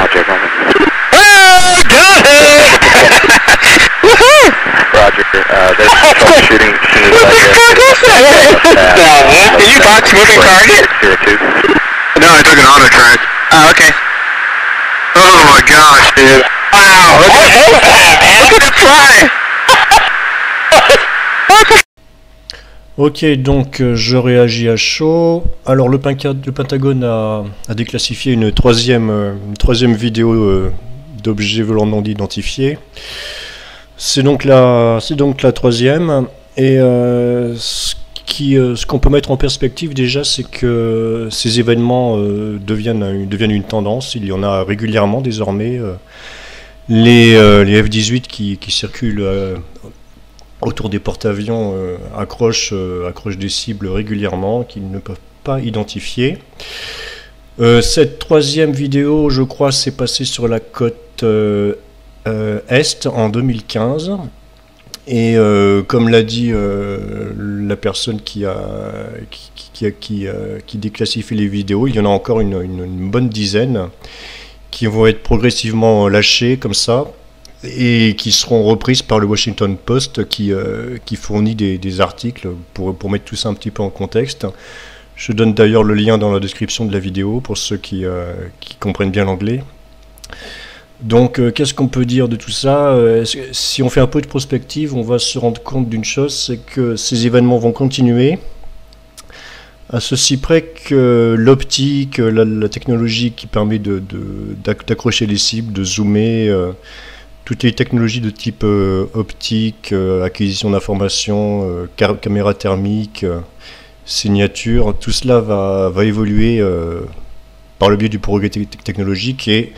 Roger, Roger. Oh, got it! Woohoo! Roger, there's troubleshooting as soon as I get Did you box moving target? 602. No, I took an auto track. Oh, okay. Oh my gosh, dude. Wow, look at that, man. Look at it fly. Ok, donc je réagis à chaud. Alors le Pentagone a déclassifié une troisième vidéo d'objets volants non identifiés. C'est donc la troisième. Et ce qu'on peut mettre en perspective déjà, c'est que ces événements deviennent une tendance. Il y en a régulièrement désormais. Les F-18 qui circulent autour des porte-avions accrochent des cibles régulièrement qu'ils ne peuvent pas identifier. Cette troisième vidéo, je crois, s'est passée sur la côte Est en 2015. Et comme l'a dit la personne qui déclassifie les vidéos, il y en a encore une bonne dizaine qui vont être progressivement lâchées comme ça et qui seront reprises par le Washington Post qui fournit des articles pour mettre tout ça un petit peu en contexte. Je donne d'ailleurs le lien dans la description de la vidéo pour ceux qui comprennent bien l'anglais. Donc qu'est-ce qu'on peut dire de tout ça? Si on fait un peu de prospective, on va se rendre compte d'une chose, c'est que ces événements vont continuer, à ceci près que l'optique, la technologie qui permet d'accrocher les cibles, de zoomer, toutes les technologies de type optique, acquisition d'informations, caméra thermique, signature, tout cela va évoluer par le biais du progrès technologique et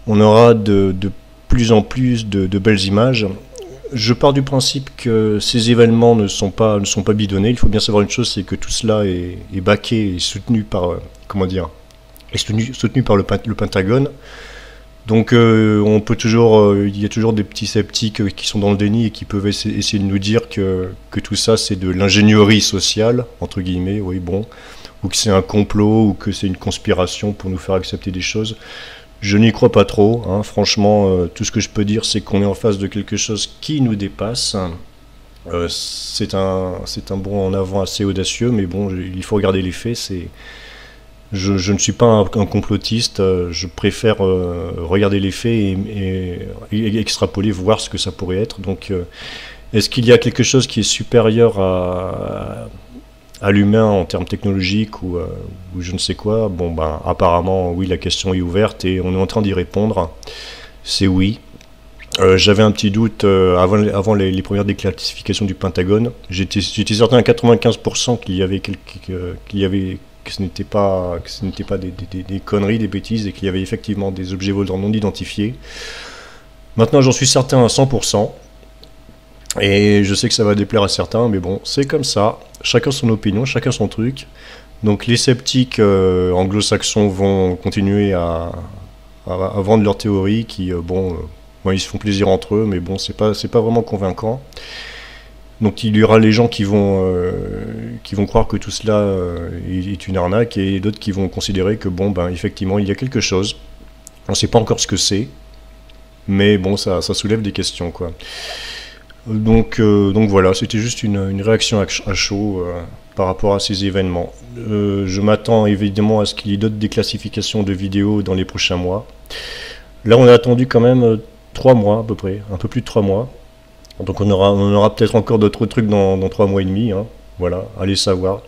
on aura de plus en plus de belles images. Je pars du principe que ces événements ne sont pas bidonnés. Il faut bien savoir une chose, c'est que tout cela est backé et soutenu par soutenu par le Pentagone. Donc on peut toujours, il y a toujours des petits sceptiques qui sont dans le déni et qui peuvent essayer de nous dire que tout ça c'est de l'ingénierie sociale, entre guillemets, oui bon, ou que c'est un complot ou que c'est une conspiration pour nous faire accepter des choses. Je n'y crois pas trop, hein. Franchement, tout ce que je peux dire, c'est qu'on est en face de quelque chose qui nous dépasse. C'est un bond en avant assez audacieux, mais bon, il faut regarder les faits. Je ne suis pas un complotiste, je préfère regarder les faits et extrapoler, voir ce que ça pourrait être. Donc, est-ce qu'il y a quelque chose qui est supérieur à l'humain en termes technologiques ou je ne sais quoi? Bon, ben, apparemment, oui, la question est ouverte et on est en train d'y répondre. C'est oui. J'avais un petit doute avant les premières déclassifications du Pentagone. J'étais certain à 95% que ce n'était pas des conneries, des bêtises et qu'il y avait effectivement des objets volants non identifiés. Maintenant, j'en suis certain à 100%. Et je sais que ça va déplaire à certains, mais bon, c'est comme ça. Chacun son opinion, chacun son truc. Donc les sceptiques anglo-saxons vont continuer à vendre leurs théories qui, ils se font plaisir entre eux, mais bon, c'est pas vraiment convaincant. Donc il y aura les gens qui vont croire que tout cela est une arnaque et d'autres qui vont considérer que, bon, ben, effectivement, il y a quelque chose. On ne sait pas encore ce que c'est, mais bon, ça soulève des questions, quoi. Donc voilà, c'était juste une réaction à chaud par rapport à ces événements. Je m'attends évidemment à ce qu'il y ait d'autres déclassifications de vidéos dans les prochains mois. Là, on a attendu quand même 3 mois à peu près, un peu plus de 3 mois. Donc on aura peut-être encore d'autres trucs dans 3 mois et demi, hein. Voilà, allez savoir.